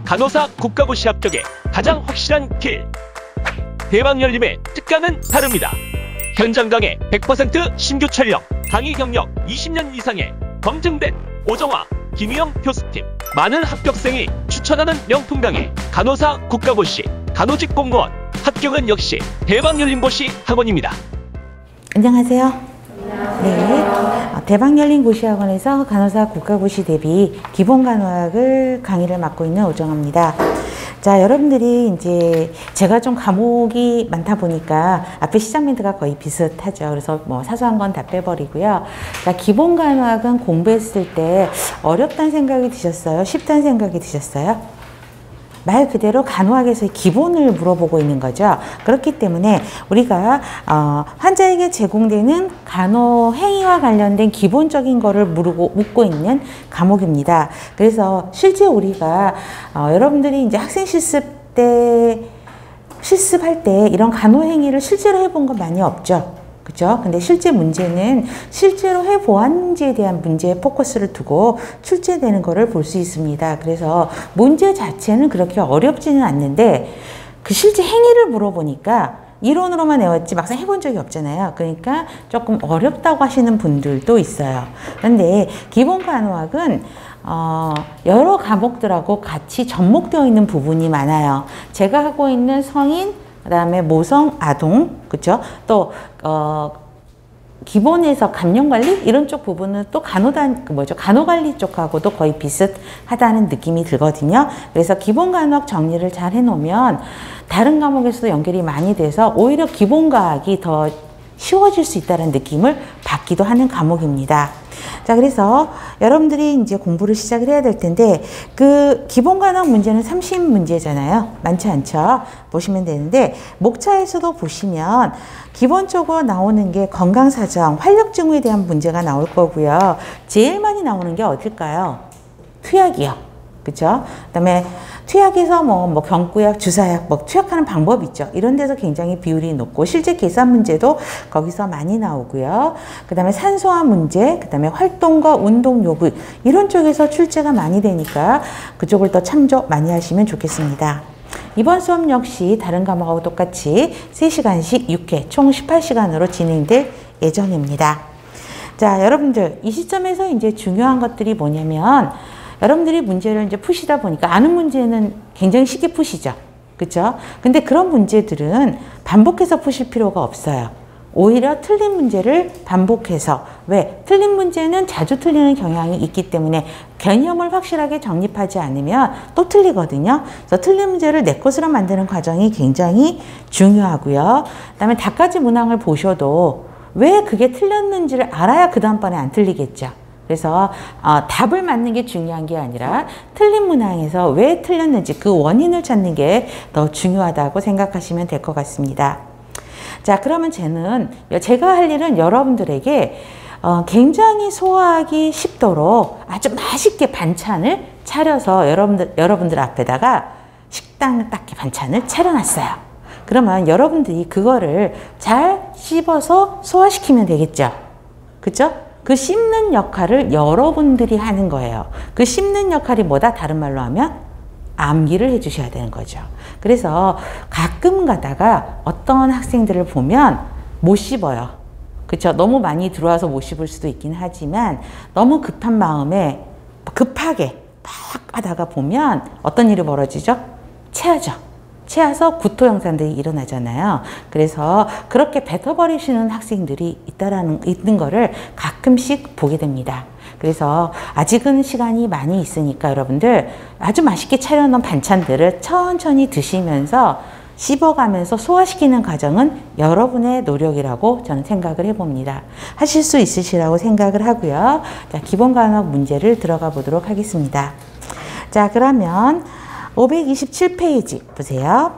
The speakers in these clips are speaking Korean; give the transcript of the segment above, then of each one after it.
간호사 국가고시 합격에 가장 확실한 길. 대방열림의 특강은 다릅니다. 현장 강의 100% 신규 촬영, 강의 경력 20년 이상의 검증된 오정화, 김희영 교수팀, 많은 합격생이 추천하는 명품 강의, 간호사 국가고시, 간호직 공무원, 합격은 역시 대방열림고시 학원입니다. 안녕하세요. 네, 대방열림고시학원에서 간호사 국가고시 대비 기본간호학을 강의를 맡고 있는 오정화입니다. 자, 여러분들이 이제 제가 좀 과목이 많다 보니까 앞에 시작 멘트가 거의 비슷하죠. 그래서 뭐 사소한 건 다 빼버리고요. 자, 기본간호학은 공부했을 때 어렵다는 생각이 드셨어요? 쉽다는 생각이 드셨어요? 말 그대로 간호학에서의 기본을 물어보고 있는 거죠. 그렇기 때문에 우리가 환자에게 제공되는 간호 행위와 관련된 기본적인 거를 묻고 있는 과목입니다. 그래서 실제 우리가 여러분들이 이제 학생 실습할 때 이런 간호 행위를 실제로 해본 거 많이 없죠. 그죠? 근데 실제 문제는 실제로 해보았는지에 대한 문제에 포커스를 두고 출제되는 거를 볼 수 있습니다. 그래서 문제 자체는 그렇게 어렵지는 않는데 그 실제 행위를 물어보니까 이론으로만 외웠지 막상 해본 적이 없잖아요. 그러니까 조금 어렵다고 하시는 분들도 있어요. 그런데 기본간호학은 여러 과목들하고 같이 접목되어 있는 부분이 많아요. 제가 하고 있는 성인, 그 다음에 모성, 아동, 그쵸? 또, 기본에서 감염관리? 이런 쪽 부분은 또 간호관리 쪽하고도 거의 비슷하다는 느낌이 들거든요. 그래서 기본간호학 정리를 잘 해놓으면 다른 과목에서도 연결이 많이 돼서 오히려 기본과학이 더 쉬워질 수 있다는 느낌을 받기도 하는 과목입니다. 자, 그래서 여러분들이 이제 공부를 시작을 해야 될 텐데 그 기본간호학 문제는 30문제잖아요. 많지 않죠? 보시면 되는데 목차에서도 보시면 기본적으로 나오는 게 건강사정, 활력증후에 대한 문제가 나올 거고요. 제일 많이 나오는 게 어딜까요? 투약이요. 그죠? 그 다음에 투약에서 뭐 경구약, 주사약, 투약하는 방법 있죠. 이런 데서 굉장히 비율이 높고 실제 계산 문제도 거기서 많이 나오고요. 그 다음에 산소화 문제, 그 다음에 활동과 운동 요구 이런 쪽에서 출제가 많이 되니까 그쪽을 더 참조 많이 하시면 좋겠습니다. 이번 수업 역시 다른 과목하고 똑같이 3시간씩 6회, 총 18시간으로 진행될 예정입니다. 자, 여러분들 이 시점에서 이제 중요한 것들이 뭐냐면 여러분들이 문제를 이제 푸시다 보니까 아는 문제는 굉장히 쉽게 푸시죠. 그렇죠? 근데 그런 문제들은 반복해서 푸실 필요가 없어요. 오히려 틀린 문제를 반복해서 왜? 틀린 문제는 자주 틀리는 경향이 있기 때문에 개념을 확실하게 정립하지 않으면 또 틀리거든요. 그래서 틀린 문제를 내 것으로 만드는 과정이 굉장히 중요하고요. 그다음에 답가지 문항을 보셔도 왜 그게 틀렸는지를 알아야 그 다음번에 안 틀리겠죠. 그래서 답을 맞는 게 중요한 게 아니라 틀린 문항에서 왜 틀렸는지 그 원인을 찾는 게 더 중요하다고 생각하시면 될 것 같습니다. 자, 그러면 제가 할 일은 여러분들에게 굉장히 소화하기 쉽도록 아주 맛있게 반찬을 차려서 여러분들 앞에다가 식당 딱 반찬을 차려놨어요. 그러면 여러분들이 그거를 잘 씹어서 소화시키면 되겠죠. 그죠? 그 씹는 역할을 여러분들이 하는 거예요. 그 씹는 역할이 뭐다? 다른 말로 하면 암기를 해주셔야 되는 거죠. 그래서 가끔 가다가 어떤 학생들을 보면 못 씹어요. 그렇죠? 너무 많이 들어와서 못 씹을 수도 있긴 하지만 너무 급한 마음에 급하게 막 하다가 보면 어떤 일이 벌어지죠? 체하죠. 체해서 구토 현상들이 일어나잖아요. 그래서 그렇게 뱉어버리시는 학생들이 있는 거를 가끔씩 보게 됩니다. 그래서 아직은 시간이 많이 있으니까 여러분들 아주 맛있게 차려놓은 반찬들을 천천히 드시면서 씹어가면서 소화시키는 과정은 여러분의 노력이라고 저는 생각을 해봅니다. 하실 수 있으시라고 생각을 하고요. 자, 기본간호학 문제를 들어가 보도록 하겠습니다. 자, 그러면 527페이지 보세요.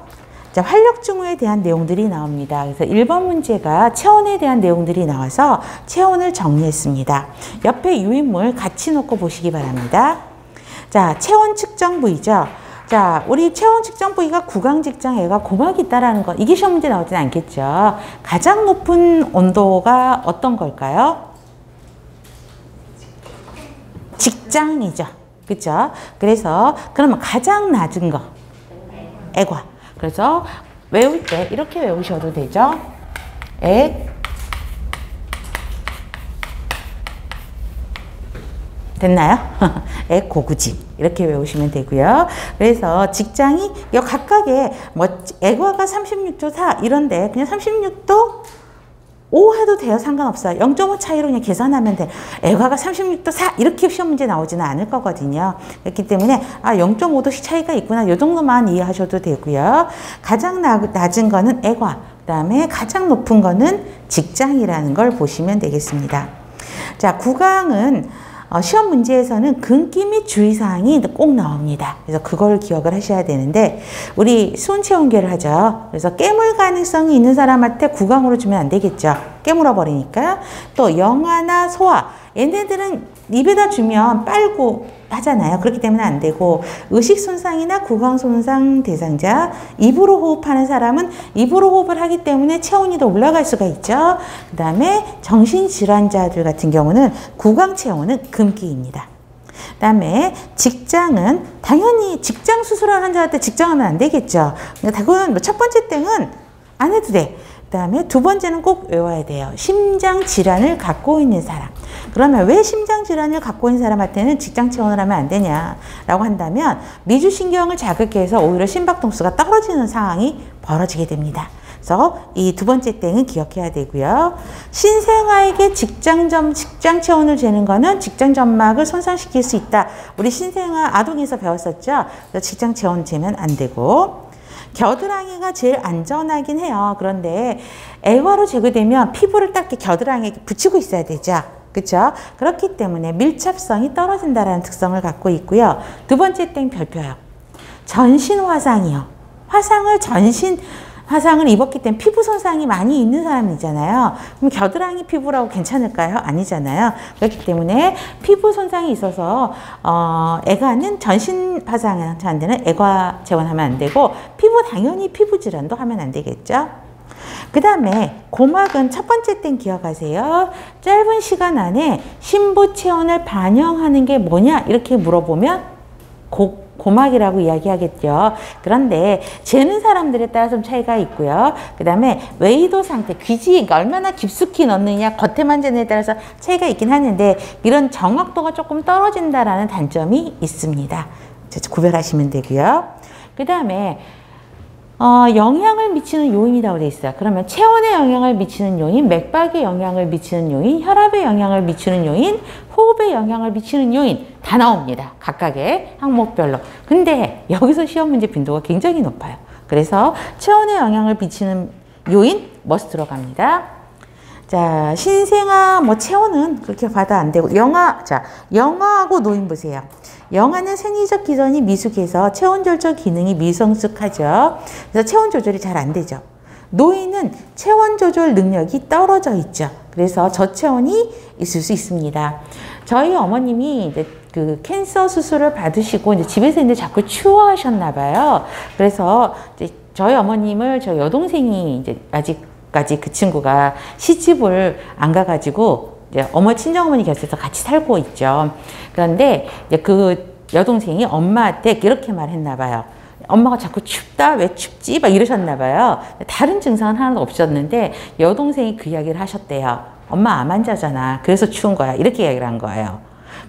자, 활력증후에 대한 내용들이 나옵니다. 그래서 1번 문제가 체온에 대한 내용들이 나와서 체온을 정리했습니다. 옆에 유인물 같이 놓고 보시기 바랍니다. 자, 체온 측정 부위죠. 자, 우리 체온 측정 부위가 구강직장애가 고막이 있다라는 거, 이게 시험 문제 나오진 않겠죠. 가장 높은 온도가 어떤 걸까요? 직장이죠. 그쵸? 그래서 그러면 가장 낮은 거 액화. 그래서 외울 때 이렇게 외우셔도 되죠. 됐나요? 액고구짐 이렇게 외우시면 되고요. 그래서 직장이 각각의 뭐 액화가 36도 4 이런데 그냥 36도 5 해도 돼요. 상관없어요. 0.5 차이로 그냥 계산하면 돼. 액화가 36도 4 이렇게 시험 문제 나오지는 않을 거거든요. 그렇기 때문에 0.5도씩 차이가 있구나. 이 정도만 이해하셔도 되고요. 가장 낮은 거는 액화, 그 다음에 가장 높은 거는 직장이라는 걸 보시면 되겠습니다. 자, 구강은 시험 문제에서는 근기 및 주의사항이 꼭 나옵니다. 그래서 그걸 기억을 하셔야 되는데 우리 수온체온계를 하죠. 그래서 깨물 가능성이 있는 사람한테 구강으로 주면 안 되겠죠. 깨물어 버리니까. 또 영아나 소아 얘네들은 입에다 주면 빨고 하잖아요. 그렇기 때문에 안 되고 의식 손상이나 구강 손상 대상자 입으로 호흡하는 사람은 입으로 호흡을 하기 때문에 체온이 더 올라갈 수가 있죠. 그 다음에 정신질환자들 같은 경우는 구강 체온은 금기입니다. 그 다음에 직장은 당연히 직장 수술한 환자한테 직장하면 안 되겠죠. 그건 첫 번째 땡은 안 해도 돼. 그 다음에 두 번째는 꼭 외워야 돼요. 심장질환을 갖고 있는 사람. 그러면 왜 심장질환을 갖고 있는 사람한테는 직장 체온을 하면 안 되냐라고 한다면 미주신경을 자극해서 오히려 심박동수가 떨어지는 상황이 벌어지게 됩니다. 그래서 이 두 번째 땡은 기억해야 되고요. 신생아에게 직장 체온을 재는 거는 직장 점막을 손상시킬 수 있다. 우리 신생아 아동에서 배웠었죠. 그래서 직장 체온 재면 안 되고 겨드랑이가 제일 안전하긴 해요. 그런데 액화로 제거되면 피부를 딱 겨드랑이에 붙이고 있어야 되죠. 그렇죠? 그렇기 때문에 밀착성이 떨어진다는 특성을 갖고 있고요. 두 번째 땡 별표요. 전신 화상이요. 화상을 입었기 때문에 피부 손상이 많이 있는 사람이잖아요. 그럼 겨드랑이 피부라고 괜찮을까요? 아니잖아요. 그렇기 때문에 피부 손상이 있어서 액화는 전신 화상은 안 되는 액화 재원하면 안 되고 피부 당연히 피부 질환도 하면 안 되겠죠. 그 다음에 고막은 첫 번째 땡 기억하세요. 짧은 시간 안에 심부 체온을 반영하는 게 뭐냐 이렇게 물어보면 고막이라고 이야기하겠죠. 그런데 재는 사람들에 따라 좀 차이가 있고요. 그 다음에 웨이도 상태, 귀지가 얼마나 깊숙이 넣느냐, 겉에만 재느냐에 따라서 차이가 있긴 하는데 이런 정확도가 조금 떨어진다라는 단점이 있습니다. 구별하시면 되고요. 그 다음에 영향을 미치는 요인이라고 되어 있어요. 그러면 체온에 영향을 미치는 요인, 맥박에 영향을 미치는 요인, 혈압에 영향을 미치는 요인, 호흡에 영향을 미치는 요인 다 나옵니다. 각각의 항목별로. 근데 여기서 시험 문제 빈도가 굉장히 높아요. 그래서 체온에 영향을 미치는 요인 머스트로 갑니다. 자, 신생아 체온은 그렇게 봐도 안 되고 영아하고 노인 보세요. 영아는 생리적 기전이 미숙해서 체온 조절 기능이 미성숙하죠. 그래서 체온 조절이 잘 안 되죠. 노인은 체온 조절 능력이 떨어져 있죠. 그래서 저체온이 있을 수 있습니다. 저희 어머님이 이제 그 캔서 수술을 받으시고 이제 집에서 이제 자꾸 추워하셨나 봐요. 그래서 이제 저희 어머님을 저 여동생이 이제 아직까지 그 친구가 시집을 안 가가지고 이제 친정어머니 곁에서 같이 살고 있죠. 그런데 이제 그 여동생이 엄마한테 이렇게 말했나 봐요. 엄마가 자꾸 춥다, 왜 춥지? 막 이러셨나 봐요. 다른 증상은 하나도 없었는데 여동생이 그 이야기를 하셨대요. 엄마 암 환자잖아. 그래서 추운 거야. 이렇게 이야기를 한 거예요.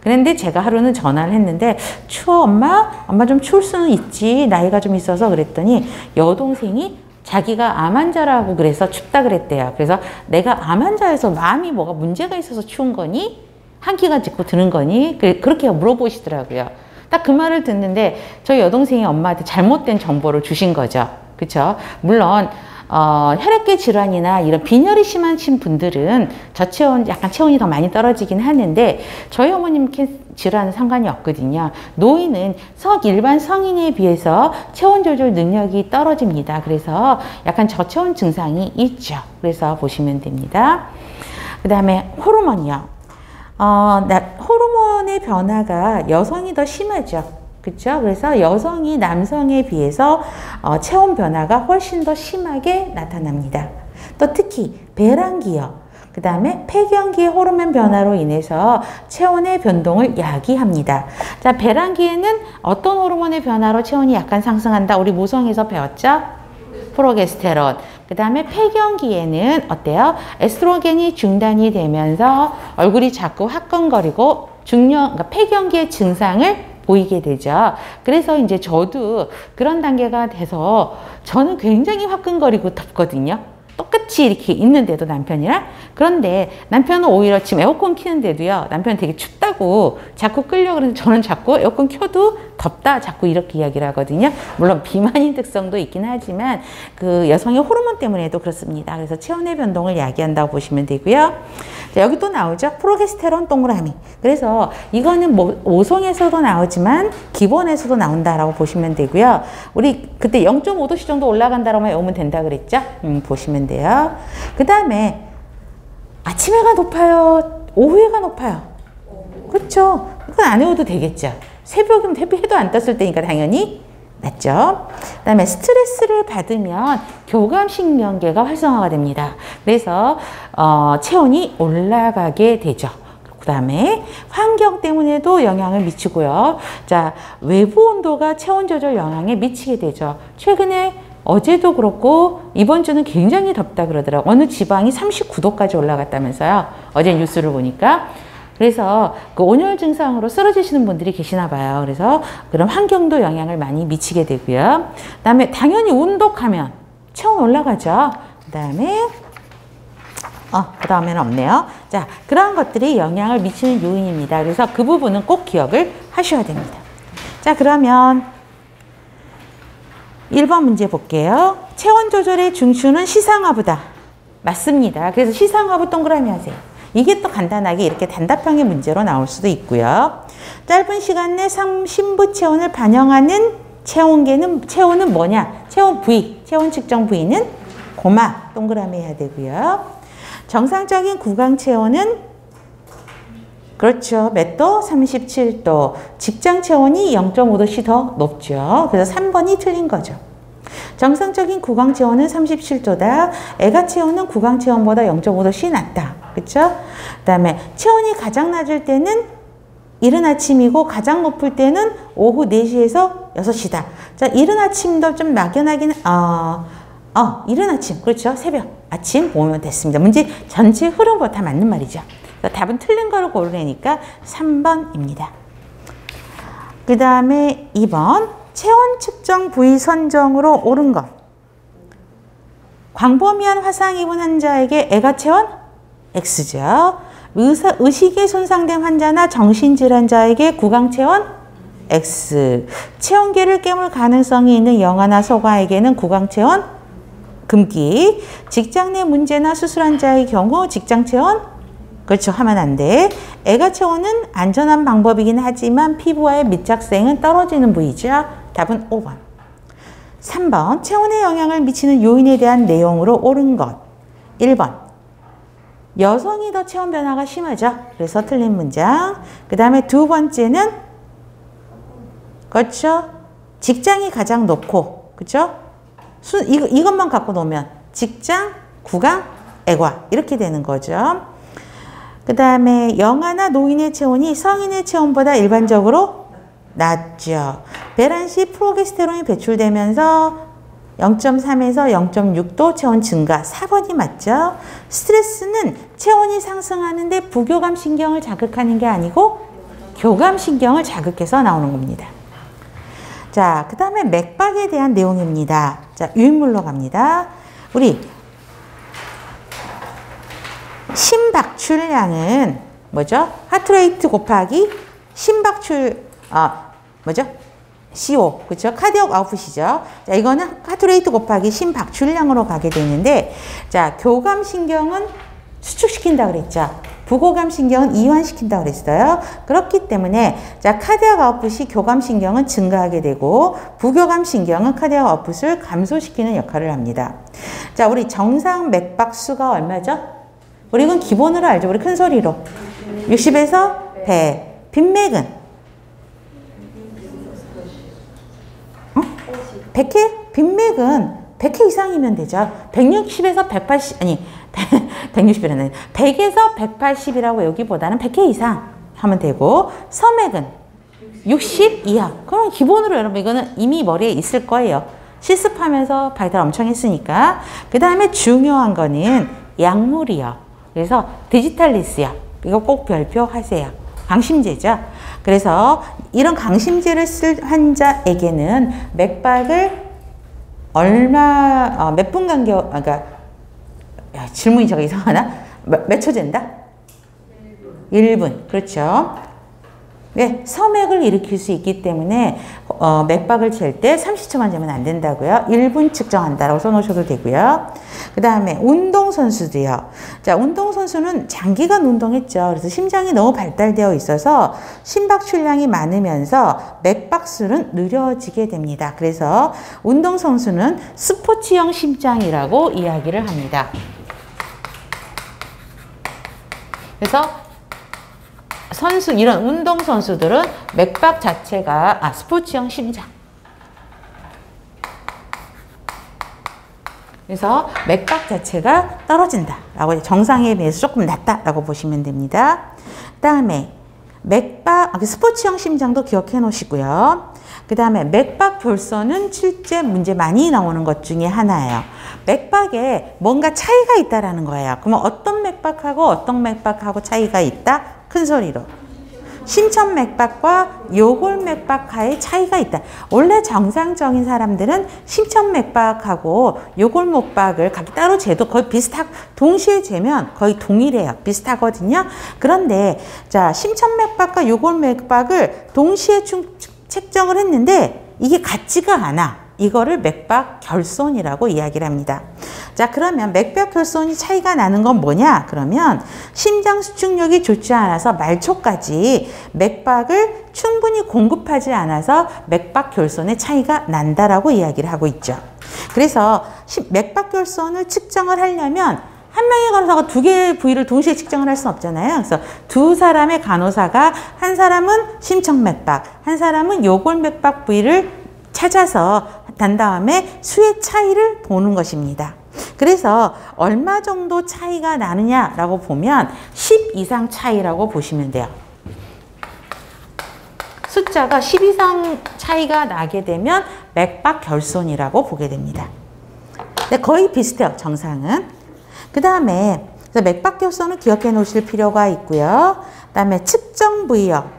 그런데 제가 하루는 전화를 했는데 추워 엄마? 엄마 좀 추울 수는 있지. 나이가 좀 있어서 그랬더니 여동생이 자기가 암 환자라고 그래서 춥다 그랬대요. 그래서 내가 암 환자여서 마음이 뭐가 문제가 있어서 추운 거니? 한기가 짙고 드는 거니? 그렇게 물어보시더라고요. 딱 그 말을 듣는데 저희 여동생이 엄마한테 잘못된 정보를 주신 거죠. 그렇죠? 물론 혈액계 질환이나 이런 빈혈이 심하신 분들은 저체온, 약간 체온이 더 많이 떨어지긴 하는데 저희 어머님 질환은 상관이 없거든요. 노인은 일반 성인에 비해서 체온 조절 능력이 떨어집니다. 그래서 약간 저체온 증상이 있죠. 그래서 보시면 됩니다. 그 다음에 호르몬이요. 호르몬의 변화가 여성이 더 심하죠. 그렇죠? 그래서 여성이 남성에 비해서 체온 변화가 훨씬 더 심하게 나타납니다. 또 특히 배란기요. 그 다음에 폐경기의 호르몬 변화로 인해서 체온의 변동을 야기합니다. 자, 배란기에는 어떤 호르몬의 변화로 체온이 약간 상승한다? 우리 모성에서 배웠죠? 프로게스테론. 그 다음에 폐경기에는 어때요? 에스트로겐이 중단이 되면서 얼굴이 자꾸 화끈거리고 그러니까 폐경기의 증상을 보이게 되죠. 그래서 이제 저도 그런 단계가 돼서 저는 굉장히 화끈거리고 덥거든요. 똑같이 이렇게 있는데도 남편이랑. 그런데 남편은 오히려 지금 에어컨 키는데도요, 남편은 되게 춥다고 자꾸 끌려 그러는데 저는 자꾸 에어컨 켜도 덥다 자꾸 이렇게 이야기를 하거든요. 물론 비만인 특성도 있긴 하지만 그 여성의 호르몬 때문에도 그렇습니다. 그래서 체온의 변동을 야기한다고 보시면 되고요. 자, 여기 또 나오죠. 프로게스테론 동그라미. 그래서 이거는 뭐 오송에서도 나오지만 기본에서도 나온다라고 보시면 되고요. 우리 그때 0.5도씨 정도 올라간다라고 외우면 된다 그랬죠? 보시면 돼요. 그 다음에 아침에가 높아요? 오후에가 높아요? 그렇죠. 그건 안 외워도 되겠죠. 새벽이면 해도 안 떴을 때니까 당연히 낮죠. 그 다음에 스트레스를 받으면 교감신경계가 활성화가 됩니다. 그래서 체온이 올라가게 되죠. 그 다음에 환경 때문에도 영향을 미치고요. 자, 외부 온도가 체온 조절 영향에 미치게 되죠. 최근에 어제도 그렇고 이번 주는 굉장히 덥다 그러더라고요. 어느 지방이 39도까지 올라갔다면서요. 어제 뉴스를 보니까. 그래서 그 온열 증상으로 쓰러지시는 분들이 계시나 봐요. 그래서 그런 환경도 영향을 많이 미치게 되고요. 그 다음에 당연히 운동하면 체온 올라가죠. 그 다음에는 없네요. 자, 그러한 것들이 영향을 미치는 요인입니다. 그래서 그 부분은 꼭 기억을 하셔야 됩니다. 자, 그러면 1번 문제 볼게요. 체온 조절의 중추는 시상하부다. 맞습니다. 그래서 시상하부 동그라미 하세요. 이게 또 간단하게 이렇게 단답형의 문제로 나올 수도 있고요. 짧은 시간 내 심부 체온을 반영하는 체온은 뭐냐? 체온 부위, 체온 측정 부위는 고마, 동그라미 해야 되고요. 정상적인 구강 체온은 그렇죠. 몇 도? 37도. 직장 체온이 0.5도씩 더 높죠. 그래서 3번이 틀린 거죠. 정상적인 구강 체온은 37도다. 애가 체온은 구강 체온보다 0.5도씩 낮다. 그렇죠? 그다음에 체온이 가장 낮을 때는 이른 아침이고 가장 높을 때는 오후 4시에서 6시다. 자, 이른 아침도 좀 막연하긴 이른 아침. 그렇죠? 새벽 아침 보면 됐습니다. 문제 전체 흐름과 다 맞는 말이죠. 답은 틀린 거를 고르려니까 3번입니다. 그 다음에 2번 체온 측정 부위 선정으로 옳은 것. 광범위한 화상 입은 환자에게 애가 체온 X죠. 의식이 손상된 환자나 정신질환자에게 구강 체온 X. 체온계를 깨물 가능성이 있는 영아나 소아에게는 구강 체온 금기. 직장 내 문제나 수술 환자의 경우 직장 체온 그렇죠. 하면 안 돼. 애가 체온은 안전한 방법이긴 하지만 피부와의 밀착성은 떨어지는 부위죠. 답은 5번. 3번 체온에 영향을 미치는 요인에 대한 내용으로 옳은 것. 1번 여성이 더 체온 변화가 심하죠. 그래서 틀린 문장. 그 다음에 두 번째는 그렇죠. 직장이 가장 높고 그렇죠. 이것만 갖고 놓으면 직장, 구강, 애과 이렇게 되는 거죠. 그 다음에 영아나 노인의 체온이 성인의 체온보다 일반적으로 낮죠. 배란 시 프로게스테론이 배출되면서 0.3에서 0.6도 체온 증가. 4번이 맞죠. 스트레스는 체온이 상승하는데 부교감 신경을 자극하는 게 아니고 교감 신경을 자극해서 나오는 겁니다. 자, 그 다음에 맥박에 대한 내용입니다. 자, 유인물로 갑니다. 우리 심박출량은 뭐죠? 하트레이트 곱하기 심박출 뭐죠? CO 그렇죠? 카디옥 아웃풋이죠. 자, 이거는 하트레이트 곱하기 심박출량으로 가게 되는데, 자, 교감신경은 수축시킨다 그랬죠. 부교감신경은 이완시킨다 그랬어요. 그렇기 때문에 자, 카디옥 아웃풋이 교감신경은 증가하게 되고 부교감신경은 카디옥 아웃풋을 감소시키는 역할을 합니다. 자, 우리 정상 맥박수가 얼마죠? 우리 이건 기본으로 알죠. 우리 큰 소리로 60에서 100. 빈맥은 100회? 빈맥은 100회 이상이면 되죠. 160에서 180 아니 160이라는 100에서 180이라고 여기보다는 100회 이상 하면 되고 서맥은 60 이하. 그럼 기본으로 여러분 이거는 이미 머리에 있을 거예요. 실습하면서 바이탈 엄청 했으니까. 그 다음에 중요한 거는 약물이요. 그래서 디지탈리스요. 이거 꼭 별표하세요. 강심제죠. 그래서 이런 강심제를 쓸 환자에게는 맥박을 몇 분 간격, 그러니까 질문이 저거 이상하나? 몇 초 잰다? 1분. 그렇죠. 네, 서맥을 일으킬 수 있기 때문에 맥박을 잴 때 30초만 재면 안 된다고요. 1분 측정한다라고 써놓으셔도 되고요. 그 다음에 운동선수도요. 자, 운동선수는 장기간 운동했죠. 그래서 심장이 너무 발달되어 있어서 심박 출량이 많으면서 맥박수는 느려지게 됩니다. 그래서 운동선수는 스포츠형 심장이라고 이야기를 합니다. 그래서 이런 운동선수들은 맥박 자체가 스포츠형 심장. 그래서 맥박 자체가 떨어진다라고, 정상에 비해서 조금 낮다라고 보시면 됩니다. 그 다음에 스포츠형 심장도 기억해 놓으시고요. 그 다음에 맥박 결손은 실제 문제 많이 나오는 것 중에 하나예요. 맥박에 뭔가 차이가 있다라는 거예요. 그러면 어떤 맥박하고 차이가 있다? 큰 소리로. 심천맥박과 요골맥박하의 차이가 있다. 원래 정상적인 사람들은 심천맥박하고 요골맥박을 각기 따로 재도 거의 동시에 재면 거의 동일해요. 비슷하거든요. 그런데 자, 심천맥박과 요골맥박을 동시에 측정을 했는데 이게 같지가 않아. 이거를 맥박 결손이라고 이야기를 합니다. 자, 그러면 맥박 결손이 차이가 나는 건 뭐냐? 그러면 심장 수축력이 좋지 않아서 말초까지 맥박을 충분히 공급하지 않아서 맥박 결손의 차이가 난다라고 이야기를 하고 있죠. 그래서 맥박 결손을 측정을 하려면 한 명의 간호사가 두 개의 부위를 동시에 측정을 할 수는 없잖아요. 그래서 두 사람의 간호사가 한 사람은 심천맥박, 한 사람은 요골맥박 부위를 찾아서 난 다음에 수의 차이를 보는 것입니다. 그래서 얼마 정도 차이가 나느냐라고 보면 10 이상 차이라고 보시면 돼요. 숫자가 10 이상 차이가 나게 되면 맥박 결손이라고 보게 됩니다. 근데 거의 비슷해요, 정상은. 그 다음에 맥박 결손을 기억해 놓으실 필요가 있고요. 그 다음에 측정 부위요.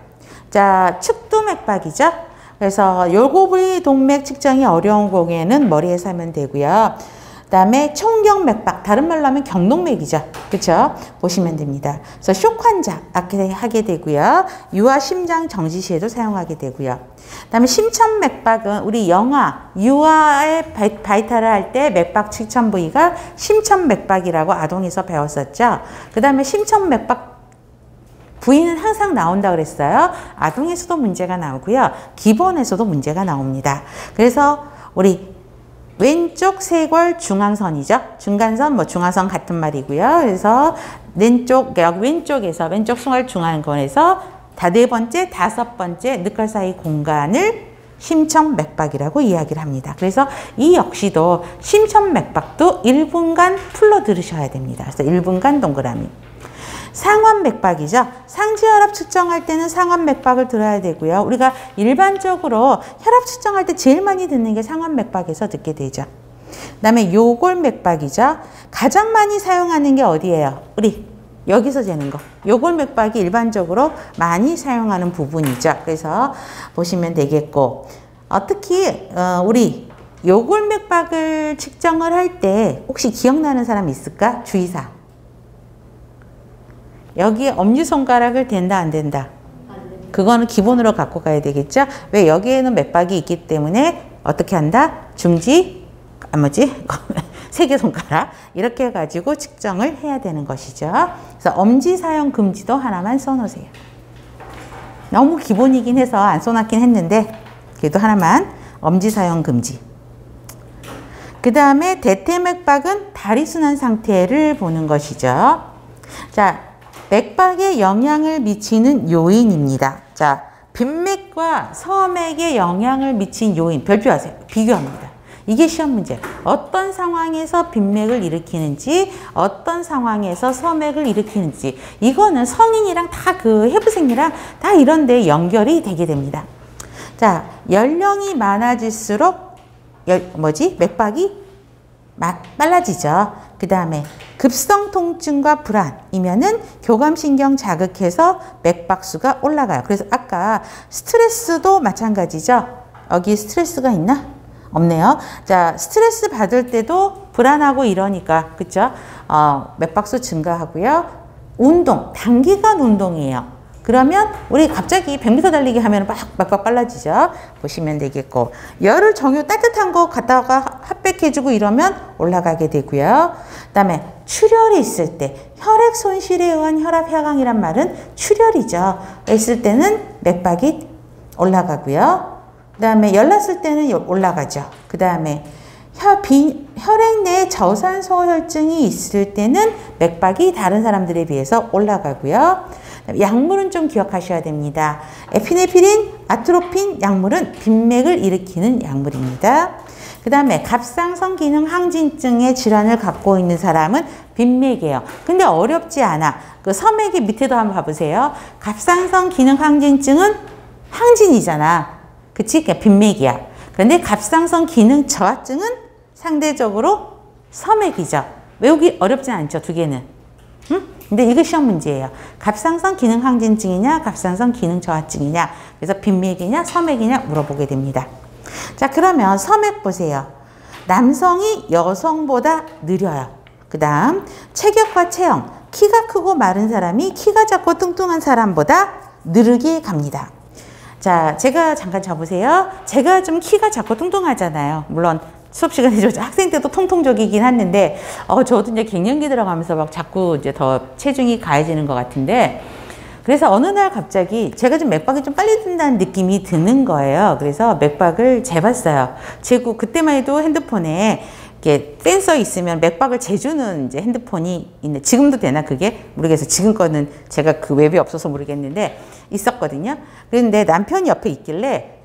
자, 측두맥박이죠. 그래서 요골부위 동맥 측정이 어려운 경우에는 머리에서 하면 되고요. 그 다음에 총경맥박, 다른 말로 하면 경동맥이죠. 그렇죠? 보시면 됩니다. 그래서 쇼크 환자 하게 되고요. 유아 심장 정지 시에도 사용하게 되고요. 그 다음에 심천맥박은 우리 유아의 바이탈을 할 때 맥박 측정 부위가 심천맥박이라고 아동에서 배웠었죠. 그 다음에 심천맥박 부위는 항상 나온다 그랬어요. 아동에서도 문제가 나오고요. 기본에서도 문제가 나옵니다. 그래서 우리 왼쪽 쇄골 중앙선이죠. 중간선, 중앙선 같은 말이고요. 그래서 왼쪽에서 왼쪽 쇄골 중앙선에서 네 번째, 다섯 번째 늑골 사이 공간을 심천맥박이라고 이야기를 합니다. 그래서 이 역시도 심천맥박도 1분간 풀로 들으셔야 됩니다. 그래서 1분간 동그라미. 상완맥박이죠. 상지혈압 측정할 때는 상완맥박을 들어야 되고요. 우리가 일반적으로 혈압 측정할 때 제일 많이 듣는 게 상완맥박에서 듣게 되죠. 그 다음에 요골맥박이죠. 가장 많이 사용하는 게 어디예요? 우리 여기서 재는 거. 요골맥박이 일반적으로 많이 사용하는 부분이죠. 그래서 보시면 되겠고, 특히 우리 요골맥박을 측정을 할 때 혹시 기억나는 사람 있을까? 주의사항. 여기에 엄지손가락을 댄다 안 된다? 그거는 기본으로 갖고 가야 되겠죠? 왜? 여기에는 맥박이 있기 때문에 어떻게 한다? 중지, 세 개 손가락 이렇게 해가지고 측정을 해야 되는 것이죠. 그래서 엄지 사용 금지도 하나만 써놓으세요. 너무 기본이긴 해서 안 써놨긴 했는데 그래도 하나만 엄지 사용 금지. 그 다음에 대퇴맥박은 다리순환 상태를 보는 것이죠. 자, 맥박에 영향을 미치는 요인입니다. 자, 빈맥과 서맥에 영향을 미친 요인, 별표하세요. 비교합니다. 이게 시험 문제. 어떤 상황에서 빈맥을 일으키는지, 어떤 상황에서 서맥을 일으키는지, 이거는 성인이랑 다 그 해부생이랑 다 이런데 연결이 되게 됩니다. 자, 연령이 많아질수록 맥박이 빨라지죠. 그 다음에 급성 통증과 불안이면은 교감신경 자극해서 맥박수가 올라가요. 그래서 아까 스트레스도 마찬가지죠. 여기 스트레스가 있나? 없네요. 자, 스트레스 받을 때도 불안하고 이러니까, 그쵸? 맥박수 증가하고요. 운동, 단기간 운동이에요. 그러면 우리 갑자기 100m 달리기 하면 막 맥박 빨라지죠. 보시면 되겠고, 열을 정유 따뜻한 거 갖다가 핫백해주고 이러면 올라가게 되고요. 그 다음에 출혈이 있을 때, 혈액 손실에 의한 혈압 하강이란 말은 출혈이죠. 있을 때는 맥박이 올라가고요. 그 다음에 열났을 때는 올라가죠. 그 다음에 혈액 내에 저산소 혈증이 있을 때는 맥박이 다른 사람들에 비해서 올라가고요. 약물은 좀 기억하셔야 됩니다. 에피네피린, 아트로핀 약물은 빈맥을 일으키는 약물입니다. 그 다음에 갑상선 기능 항진증의 질환을 갖고 있는 사람은 빈맥이에요. 근데 어렵지 않아. 그 서맥의 밑에도 한번 봐보세요. 갑상선 기능 항진증은 항진이잖아. 그치? 그러니까 빈맥이야. 그런데 갑상선 기능 저하증은 상대적으로 서맥이죠. 외우기 어렵지 않죠, 두 개는. 응? 근데 이거 시험 문제예요. 갑상선 기능 항진증이냐, 갑상선 기능 저하증이냐. 그래서 빈맥이냐, 서맥이냐 물어보게 됩니다. 자, 그러면 서맥 보세요. 남성이 여성보다 느려요. 그 다음 체격과 체형, 키가 크고 마른 사람이 키가 작고 뚱뚱한 사람보다 느리게 갑니다. 자, 제가 잠깐 쳐보세요. 제가 좀 키가 작고 뚱뚱하잖아요. 물론 수업 시간에 학생 때도 통통적이긴 했는데, 저도 이제 갱년기 들어가면서 막 자꾸 이제 더 체중이 가해지는 것 같은데, 그래서 어느 날 갑자기 제가 좀 맥박이 좀 빨리 든다는 느낌이 드는 거예요. 그래서 맥박을 재봤어요. 재고, 그때만 해도 핸드폰에 이렇게 센서 있으면 맥박을 재주는 이제 핸드폰이 있네. 지금도 되나 그게? 모르겠어요. 지금 거는 제가 그 웹이 없어서 모르겠는데 있었거든요. 그런데 남편이 옆에 있길래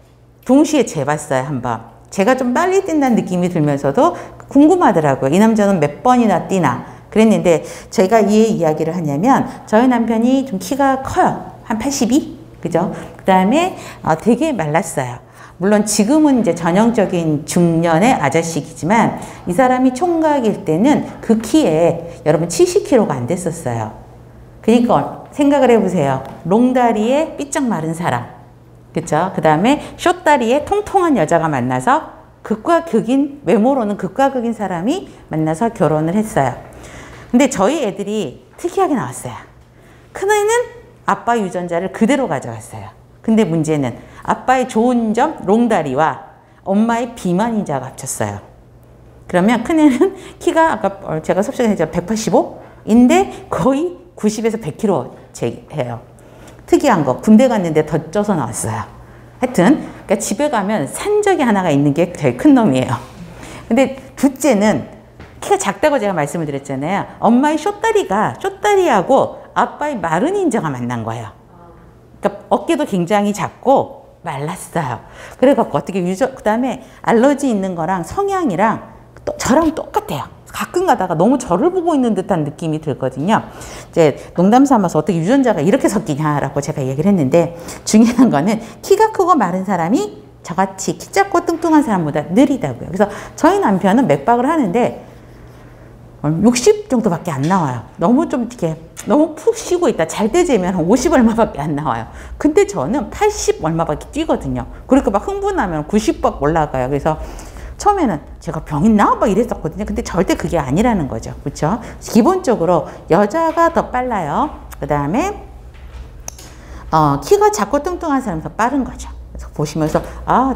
동시에 재봤어요, 한번. 제가 좀 빨리 뛴다는 느낌이 들면서도 궁금하더라고요. 이 남자는 몇 번이나 뛰나. 그랬는데 제가 이 이야기를 하냐면, 저희 남편이 좀 키가 커요. 한 82? 그죠? 그 다음에 되게 말랐어요. 물론 지금은 이제 전형적인 중년의 아저씨이지만, 이 사람이 총각일 때는 그 키에 여러분 70kg가 안 됐었어요. 그러니까 생각을 해보세요. 롱다리에 삐쩍 마른 사람. 그쵸? 그 다음에 숏다리에 통통한 여자가 만나서 극과 극인, 외모로는 극과 극인 사람이 만나서 결혼을 했어요. 근데 저희 애들이 특이하게 나왔어요. 큰애는 아빠 유전자를 그대로 가져갔어요. 근데 문제는 아빠의 좋은 점, 롱다리와 엄마의 비만 인자가 합쳤어요. 그러면 큰애는 키가 아까 제가 수업 시간에 185인데 거의 90에서 100kg 해요. 특이한 거, 군대 갔는데 더 쪄서 나왔어요. 하여튼 그러니까 집에 가면 산적이 하나가 있는 게 제일 큰 놈이에요. 근데 둘째는 키가 작다고 제가 말씀을 드렸잖아요. 엄마의 숏다리하고 아빠의 마른 인자가 만난 거예요. 그러니까 어깨도 굉장히 작고 말랐어요. 그래갖고 어떻게 그 다음에 알러지 있는 거랑 성향이랑 저랑 똑같아요. 가끔 가다가 너무 저를 보고 있는 듯한 느낌이 들거든요. 이제 농담 삼아서 어떻게 유전자가 이렇게 섞이냐라고 제가 얘기를 했는데, 중요한 거는 키가 크고 마른 사람이 저같이 키 작고 뚱뚱한 사람보다 느리다고요. 그래서 저희 남편은 맥박을 하는데 60 정도밖에 안 나와요. 너무 좀 이렇게 너무 푹 쉬고 있다. 잘 때 재면 한 50 얼마밖에 안 나와요. 근데 저는 80 얼마밖에 뛰거든요. 그러니까 막 흥분하면 90박 올라가요. 그래서 처음에는 제가 병 있나? 막 이랬었거든요. 근데 절대 그게 아니라는 거죠. 그렇죠? 기본적으로 여자가 더 빨라요. 그 다음에 키가 작고 뚱뚱한 사람이 더 빠른 거죠. 그래서 보시면서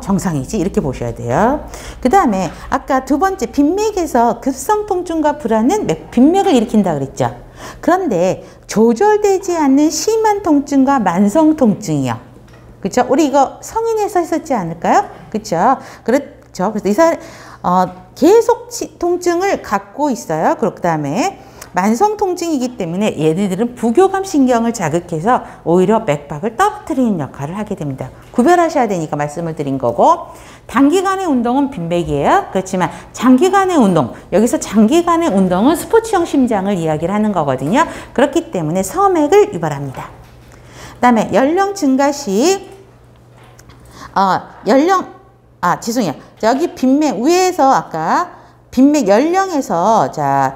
정상이지 이렇게 보셔야 돼요. 그 다음에 아까 두 번째 빈맥에서 급성 통증과 불안은 빈맥을 일으킨다 그랬죠. 그런데 조절되지 않는 심한 통증과 만성 통증이요. 그렇죠? 우리 이거 성인에서 했었지 않을까요? 그렇죠? 그래서 이 사람 계속 통증을 갖고 있어요. 그 다음에 만성 통증이기 때문에 얘네들은 부교감 신경을 자극해서 오히려 맥박을 떨어뜨리는 역할을 하게 됩니다. 구별하셔야 되니까 말씀을 드린 거고, 단기간의 운동은 빈맥이에요. 그렇지만 장기간의 운동, 여기서 장기간의 운동은 스포츠형 심장을 이야기를 하는 거거든요. 그렇기 때문에 서맥을 유발합니다. 그 다음에 연령 증가 시 죄송해요. 여기 빈맥 위에서 아까 빈맥 연령에서 자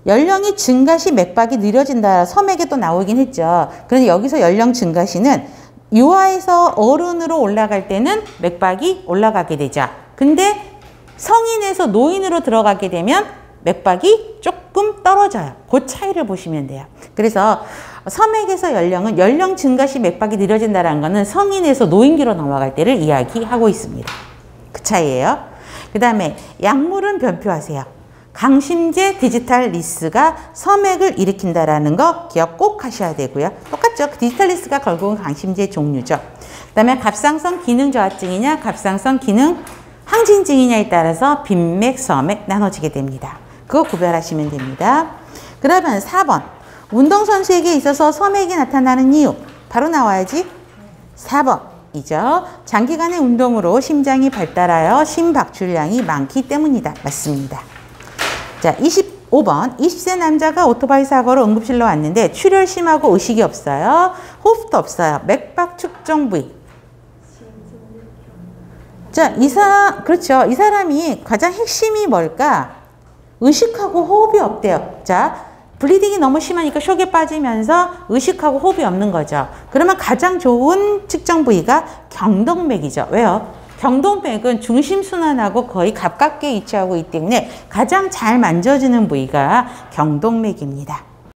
연령이 증가 시 맥박이 느려진다. 서맥에 또 나오긴 했죠. 그런데 여기서 연령 증가 시는 유아에서 어른으로 올라갈 때는 맥박이 올라가게 되죠. 근데 성인에서 노인으로 들어가게 되면 맥박이 조금 떨어져요. 그 차이를 보시면 돼요. 그래서 서맥에서 연령은 연령 증가 시 맥박이 느려진다는 것은 성인에서 노인기로 넘어갈 때를 이야기하고 있습니다. 그 차이예요. 그 다음에 약물은 변표하세요. 강심제 디지탈 리스가 서맥을 일으킨다라는 거 기억 꼭 하셔야 되고요. 똑같죠. 디지탈 리스가 결국은 강심제 종류죠. 그 다음에 갑상선 기능 저하증이냐 갑상선 기능 항진증이냐에 따라서 빈맥, 서맥 나눠지게 됩니다. 그거 구별하시면 됩니다. 그러면 4번 운동선수에게 있어서 서맥이 나타나는 이유 바로 나와야지. 4번이죠. 장기간의 운동으로 심장이 발달하여 심박출량이 많기 때문이다. 맞습니다. 자, 25번 20세 남자가 오토바이 사고로 응급실로 왔는데 출혈 심하고 의식이 없어요. 호흡도 없어요. 맥박 측정 부위. 자, 그렇죠. 이 사람이 가장 핵심이 뭘까? 의식하고 호흡이 없대요. 자, 블리딩이 너무 심하니까 쇼크에 빠지면서 의식하고 호흡이 없는 거죠. 그러면 가장 좋은 측정 부위가 경동맥이죠. 왜요? 경동맥은 중심순환하고 거의 가깝게 위치하고 있기 때문에 가장 잘 만져지는 부위가 경동맥입니다.